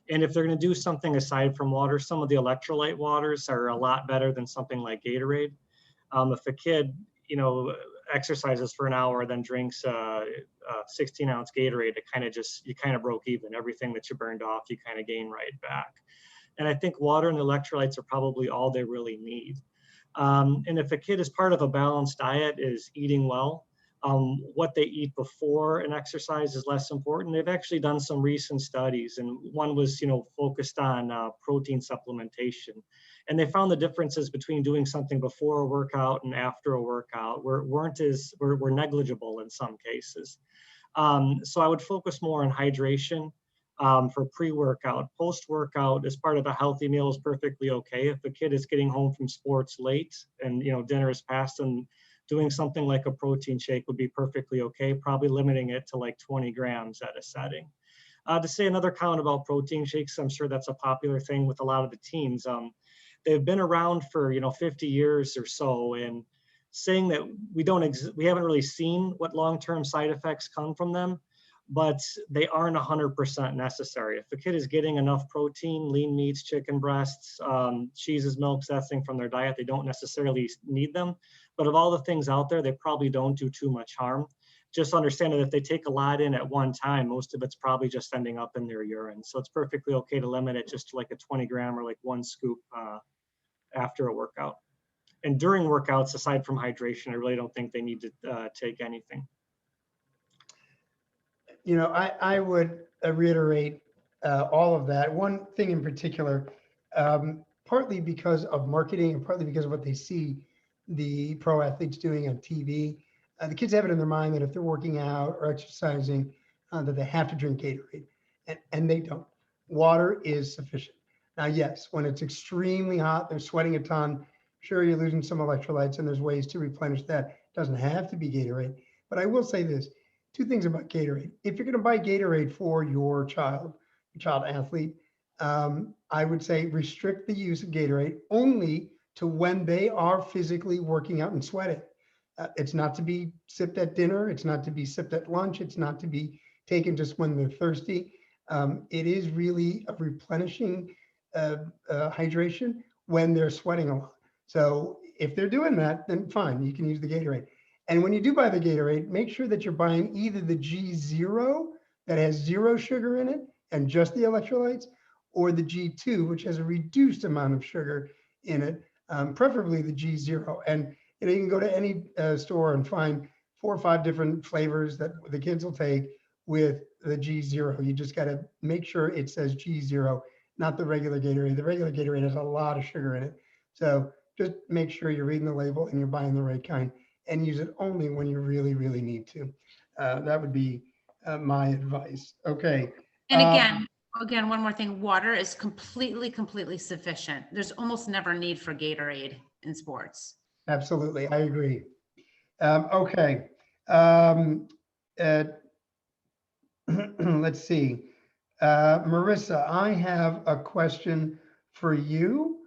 And if they're going to do something aside from water, some of the electrolyte waters are a lot better than something like Gatorade. If a kid, exercises for an hour, then drinks a 16-ounce Gatorade, you kind of broke even. Everything that you burned off, you kind of gain right back. And I think water and electrolytes are probably all they really need. And if a kid is part of a balanced diet, is eating well, what they eat before an exercise is less important. They've actually done some recent studies, and one was, focused on protein supplementation. And they found the differences between doing something before a workout and after a workout were negligible in some cases. So I would focus more on hydration for pre-workout. Post-workout, as part of a healthy meal, is perfectly okay. If a kid is getting home from sports late and dinner is past, and doing something like a protein shake would be perfectly okay, probably limiting it to like 20 grams at a setting. To say another comment about protein shakes, I'm sure that's a popular thing with a lot of the teens. They've been around for 50 years or so, and saying that we haven't really seen what long-term side effects come from them, but they aren't 100% necessary. If a kid is getting enough protein, lean meats, chicken breasts, cheeses, milks, that thing from their diet, they don't necessarily need them. But of all the things out there, they probably don't do too much harm. Just understand that if they take a lot in at one time, most of it's probably just ending up in their urine. So it's perfectly okay to limit it just to like a 20 gram or like 1 scoop after a workout. And during workouts, aside from hydration, I really don't think they need to take anything. I would reiterate all of that. One thing in particular, partly because of marketing and partly because of what they see the pro athletes doing on TV, the kids have it in their mind that if they're working out or exercising, that they have to drink Gatorade, and they don't. Water is sufficient. Now, yes, when it's extremely hot, they're sweating a ton. Sure, you're losing some electrolytes, and there's ways to replenish that. It doesn't have to be Gatorade. But I will say this. 2 things about Gatorade. If you're going to buy Gatorade for your child athlete, I would say restrict the use of Gatorade only to when they are physically working out and sweating. It's not to be sipped at dinner. It's not to be sipped at lunch. It's not to be taken just when they're thirsty. It is really a replenishing hydration when they're sweating a lot. So if they're doing that, then fine, you can use the Gatorade. And when you do buy the Gatorade, make sure that you're buying either the G0 that has 0 sugar in it and just the electrolytes, or the G2, which has a reduced amount of sugar in it, preferably the G0. And you can go to any store and find 4 or 5 different flavors that the kids will take with the G0. You just got to make sure it says G0, not the regular Gatorade. The regular Gatorade has a lot of sugar in it. So just make sure you're reading the label and you're buying the right kind, and use it only when you really, really need to. That would be my advice. Okay. And again, one more thing, water is completely sufficient. There's almost never need for Gatorade in sports. Absolutely, I agree. Okay. Let's see. Marisa, I have a question for you.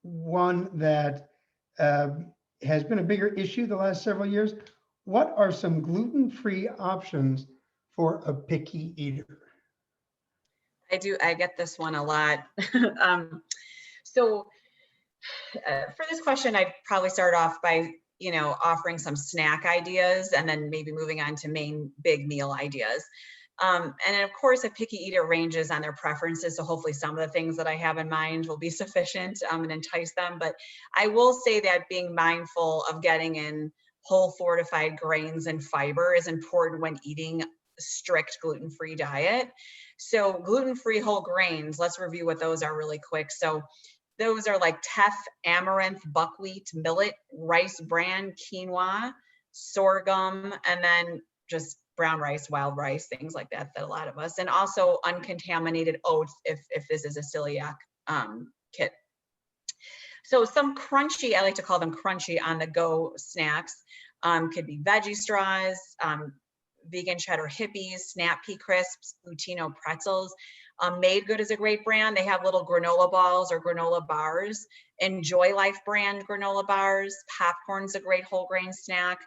One that has been a bigger issue the last several years. What are some gluten-free options for a picky eater? I get this one a lot. So for this question, I'd probably start off by, offering some snack ideas and then maybe moving on to main big meal ideas. And then of course, a picky eater ranges on their preferences. So hopefully some of the things that I have in mind will be sufficient and entice them. But I will say that being mindful of getting in whole fortified grains and fiber is important when eating a strict gluten-free diet. So gluten-free whole grains, let's review what those are really quick. So those are like teff, amaranth, buckwheat, millet, rice bran, quinoa, sorghum, and then just brown rice, wild rice, things like that, that a lot of us, and also uncontaminated oats if this is a celiac kit. So some crunchy, I like to call them crunchy on the go snacks, could be veggie straws, vegan cheddar hippies, snap pea crisps, Lutino pretzels. Made Good is a great brand. They have little granola balls or granola bars. Enjoy Life brand granola bars. Popcorn's a great whole grain snack.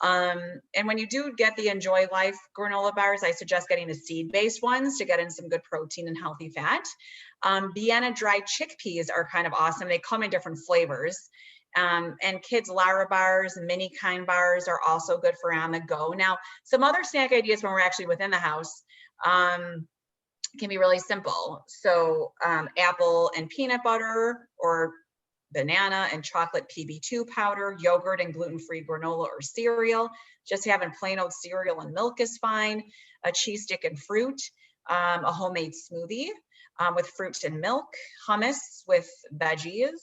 And when you do get the Enjoy Life granola bars, I suggest getting the seed-based ones to get in some good protein and healthy fat. Vienna dried chickpeas are kind of awesome. They come in different flavors. And kids Lara bars, mini kind bars are also good for on the go. Now, some other snack ideas when we're actually within the house can be really simple. So apple and peanut butter, or banana and chocolate PB2 powder, yogurt and gluten-free granola or cereal. Just having plain old cereal and milk is fine. A cheese stick and fruit, a homemade smoothie with fruit and milk, hummus with veggies,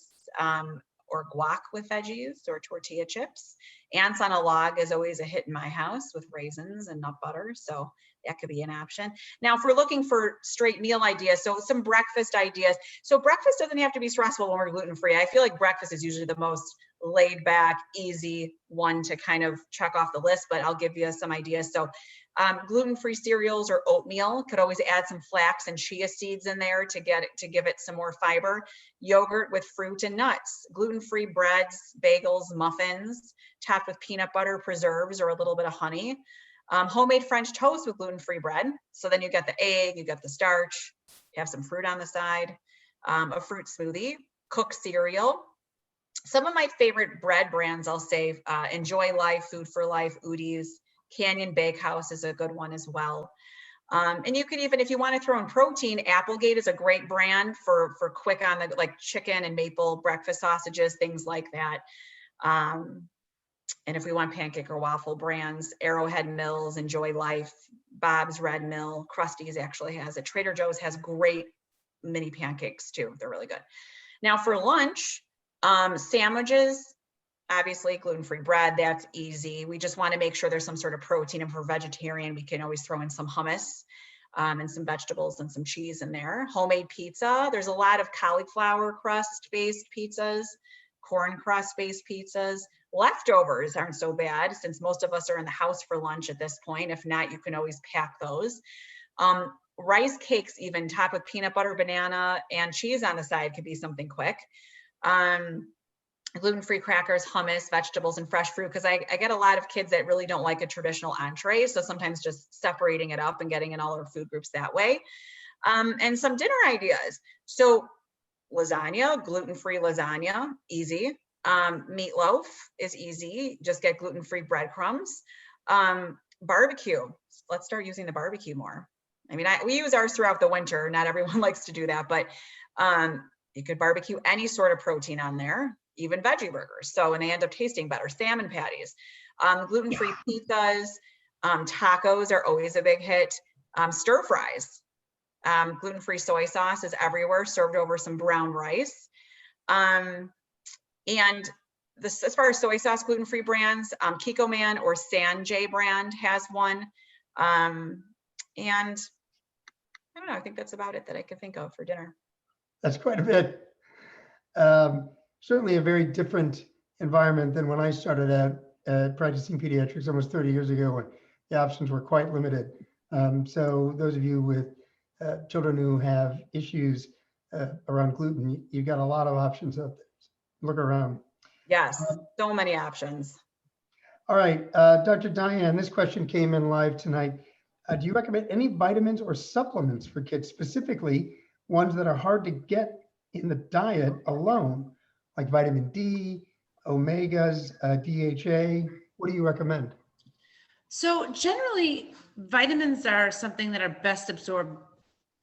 or guac with veggies or tortilla chips. Ants on a log is always a hit in my house with raisins and nut butter. So that could be an option. Now, if we're looking for straight meal ideas, so some breakfast ideas. So breakfast doesn't have to be stressful when we're gluten-free. I feel like breakfast is usually the most laid back, easy one to kind of check off the list, but I'll give you some ideas. So gluten-free cereals or oatmeal, could always add some flax and chia seeds in there to give it some more fiber. Yogurt with fruit and nuts, gluten-free breads, bagels, muffins, topped with peanut butter, preserves, or a little bit of honey. Homemade French toast with gluten-free bread. So then you get the egg, you get the starch, you have some fruit on the side, a fruit smoothie, cooked cereal. Some of my favorite bread brands, I'll say, Enjoy Life, Food for Life, Udi's, Canyon Bakehouse is a good one as well. And you could even, if you want to throw in protein, Applegate is a great brand for quick on the, like chicken and maple breakfast sausages, things like that. And if we want pancake or waffle brands, Arrowhead Mills, Enjoy Life, Bob's Red Mill, Krusty's actually has it. Trader Joe's has great mini pancakes too. They're really good. Now for lunch, sandwiches, obviously gluten-free bread, that's easy. We just want to make sure there's some sort of protein, and for vegetarian, we can always throw in some hummus and some vegetables and some cheese in there. Homemade pizza, there's a lot of cauliflower crust-based pizzas, corn crust-based pizzas. Leftovers aren't so bad since most of us are in the house for lunch at this point. If not, you can always pack those. Rice cakes, even topped with peanut butter, banana, and cheese on the side could be something quick. Gluten-free crackers, hummus, vegetables, and fresh fruit, because I get a lot of kids that really don't like a traditional entree. So sometimes just separating it up and getting in all our food groups that way. And some dinner ideas. So lasagna, gluten-free lasagna, easy. Meatloaf is easy, just get gluten-free breadcrumbs. Barbecue, let's start using the barbecue more. I mean, we use ours throughout the winter. Not everyone likes to do that, but you could barbecue any sort of protein on there, even veggie burgers. So, and they end up tasting better. Salmon patties, gluten-free pizzas, tacos are always a big hit. Stir fries, gluten-free soy sauce is everywhere, served over some brown rice. And this, as far as soy sauce gluten-free brands, Kiko Man or Sanjay brand has one. And I don't know, I think that's about it that I could think of for dinner. That's quite a bit. Certainly a very different environment than when I started out practicing pediatrics almost 30 years ago, when the options were quite limited. So those of you with children who have issues around gluten, you've got a lot of options out there. Look around. Yes, so many options. All right, Dr. Dayan, this question came in live tonight. Do you recommend any vitamins or supplements for kids, specifically ones that are hard to get in the diet alone, like vitamin D, omegas, DHA? What do you recommend? So generally, vitamins are something that are best absorbed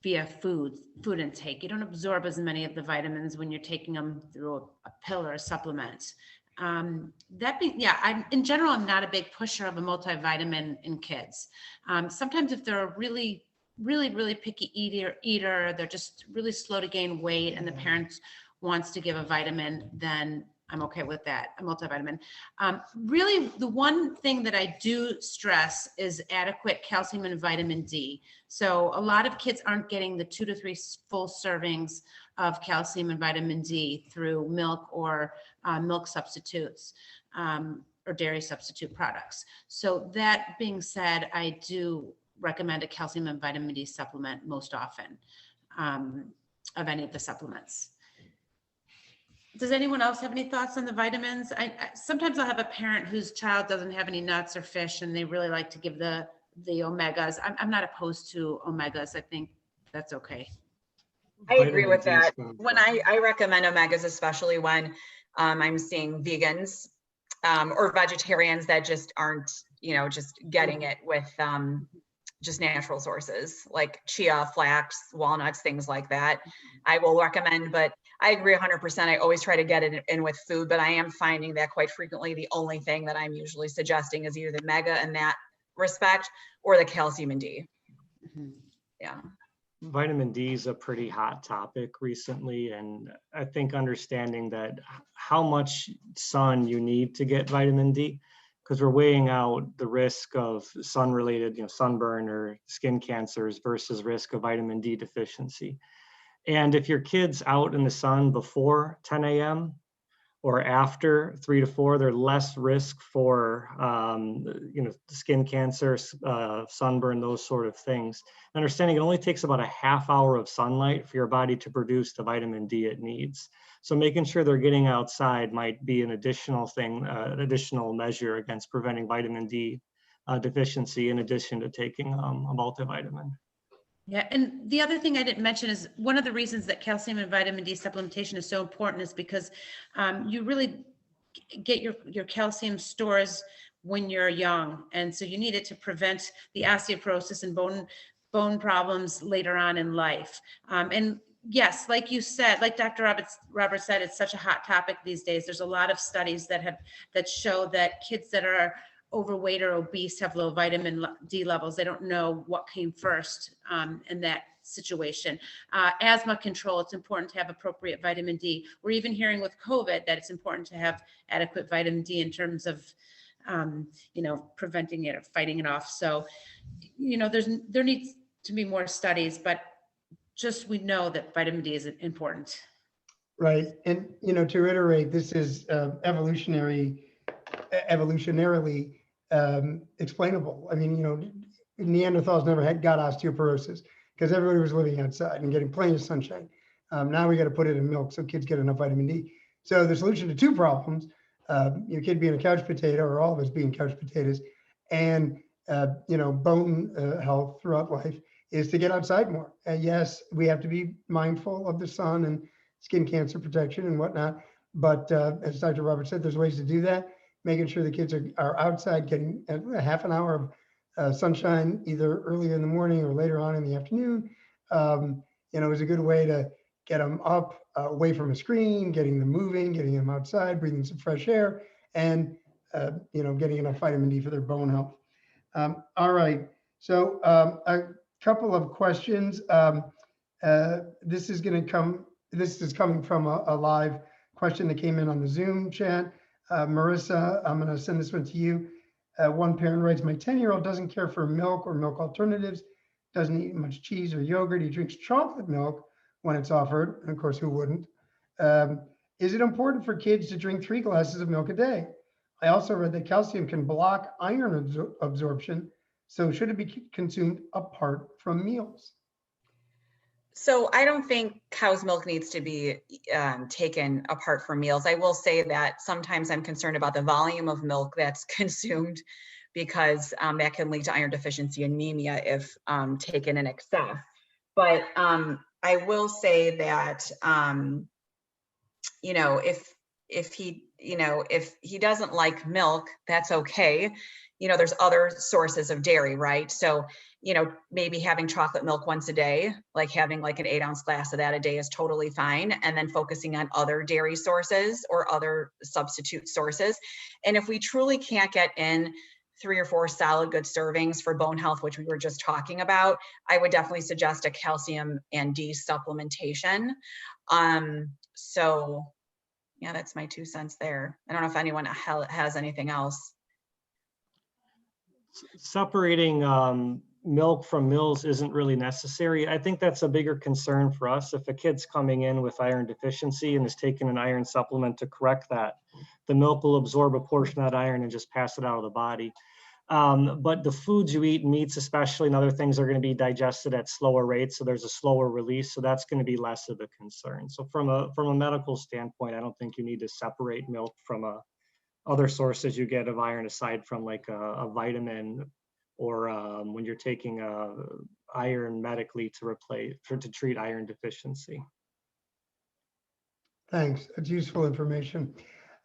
via food intake. You don't absorb as many of the vitamins when you're taking them through a pill or a supplement. That being, yeah, in general, I'm not a big pusher of a multivitamin in kids. Sometimes if they're a really picky eater, they're just really slow to gain weight, and the parent wants to give a vitamin, then I'm okay with that, a multivitamin. Really, the one thing that I do stress is adequate calcium and vitamin D. So a lot of kids aren't getting the 2 to 3 full servings of calcium and vitamin D through milk or milk substitutes or dairy substitute products. So that being said, I do recommend a calcium and vitamin D supplement most often of any of the supplements. Does anyone else have any thoughts on the vitamins? Sometimes I'll have a parent whose child doesn't have any nuts or fish, and they really like to give the omegas. I'm not opposed to omegas. I think that's okay. I agree with that. When I recommend omegas, especially when I'm seeing vegans or vegetarians that just aren't, just getting it with just natural sources like chia, flax, walnuts, things like that. I will recommend, but I agree 100%. I always try to get it in with food, but I am finding that quite frequently the only thing that I'm usually suggesting is either the mega in that respect or the calcium and D. Mm-hmm. Yeah. Vitamin D is a pretty hot topic recently, and I think understanding that how much sun you need to get vitamin D, because we're weighing out the risk of sun-related, sunburn or skin cancers versus risk of vitamin D deficiency. And if your kid's out in the sun before 10 a.m. or after 3 to 4, they're less risk for, skin cancer, sunburn, those sort of things. Understanding it only takes about a half hour of sunlight for your body to produce the vitamin D it needs. So making sure they're getting outside might be an additional thing, an additional measure against preventing vitamin D deficiency in addition to taking a multivitamin. Yeah, and the other thing I didn't mention is one of the reasons that calcium and vitamin D supplementation is so important is because you really get your calcium stores when you're young, and so you need it to prevent the osteoporosis and bone problems later on in life. And yes, like you said, like Dr. Roberts said, it's such a hot topic these days. There's a lot of studies that show that kids that are overweight or obese have low vitamin D levels. They don't know what came first in that situation. Asthma control, it's important to have appropriate vitamin D. We're even hearing with COVID that it's important to have adequate vitamin D in terms of, preventing it or fighting it off. So, there needs to be more studies, but just we know that vitamin D is important. Right. And, to reiterate, this is evolutionarily explainable. I mean, Neanderthals never got osteoporosis because everybody was living outside and getting plenty of sunshine. Now we got to put it in milk so kids get enough vitamin D. So the solution to 2 problems, your kid being a couch potato or all of us being couch potatoes, and bone health throughout life, is to get outside more. And yes, we have to be mindful of the sun and skin cancer protection and whatnot. But as Dr. Roberts said, there's ways to do that. Making sure the kids are outside, getting a half an hour of sunshine, either early in the morning or later on in the afternoon, is a good way to get them up, away from a screen, getting them moving, getting them outside, breathing some fresh air, and, getting enough vitamin D for their bone health. All right. So a couple of questions. This is coming from a live question that came in on the Zoom chat. Marisa, I'm going to send this one to you. One parent writes, my 10-year-old doesn't care for milk or milk alternatives, doesn't eat much cheese or yogurt. He drinks chocolate milk when it's offered. And of course, who wouldn't? Is it important for kids to drink 3 glasses of milk a day? I also read that calcium can block iron absorption. So should it be consumed apart from meals? So I don't think cow's milk needs to be taken apart from meals. I will say that sometimes I'm concerned about the volume of milk that's consumed because that can lead to iron deficiency anemia if taken in excess. But I will say that, if if he, if he doesn't like milk, that's okay. There's other sources of dairy, right? So, maybe having chocolate milk once a day, like having like an 8-ounce glass of that a day is totally fine. And then focusing on other dairy sources or other substitute sources. And if we truly can't get in 3 or 4 solid good servings for bone health, which we were just talking about, I would definitely suggest a calcium and D supplementation. So yeah, that's my 2 cents there. I don't know if anyone has anything else. Separating milk from meals isn't really necessary. I think that's a bigger concern for us. If a kid's coming in with iron deficiency and is taking an iron supplement to correct that, the milk will absorb a portion of that iron and just pass it out of the body. But the foods you eat, meats especially, and other things are going to be digested at slower rates, so there's a slower release, so that's going to be less of a concern. So from a medical standpoint, I don't think you need to separate milk from other sources you get of iron, aside from like a vitamin, or when you're taking iron medically to treat iron deficiency. Thanks. That's useful information.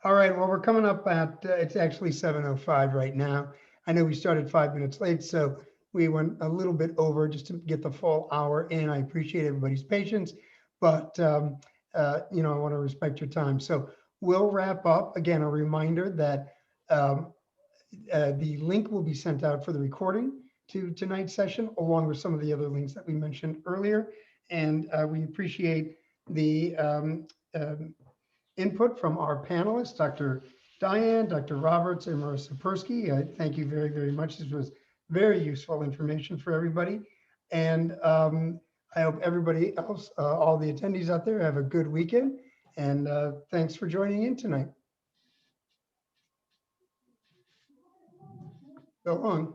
All right. Well, we're coming up at, it's actually 7:05 right now. I know we started 5 minutes late, so we went a little bit over just to get the full hour in. I appreciate everybody's patience, but I want to respect your time. So we'll wrap up. Again, a reminder that the link will be sent out for the recording to tonight's session, along with some of the other links that we mentioned earlier. And we appreciate the input from our panelists, Dr. Dayan, Dr. Roberts, and Marisa Persky. Thank you very, very much. This was very useful information for everybody. And I hope everybody else, all the attendees out there, have a good weekend. And thanks for joining in tonight. So long.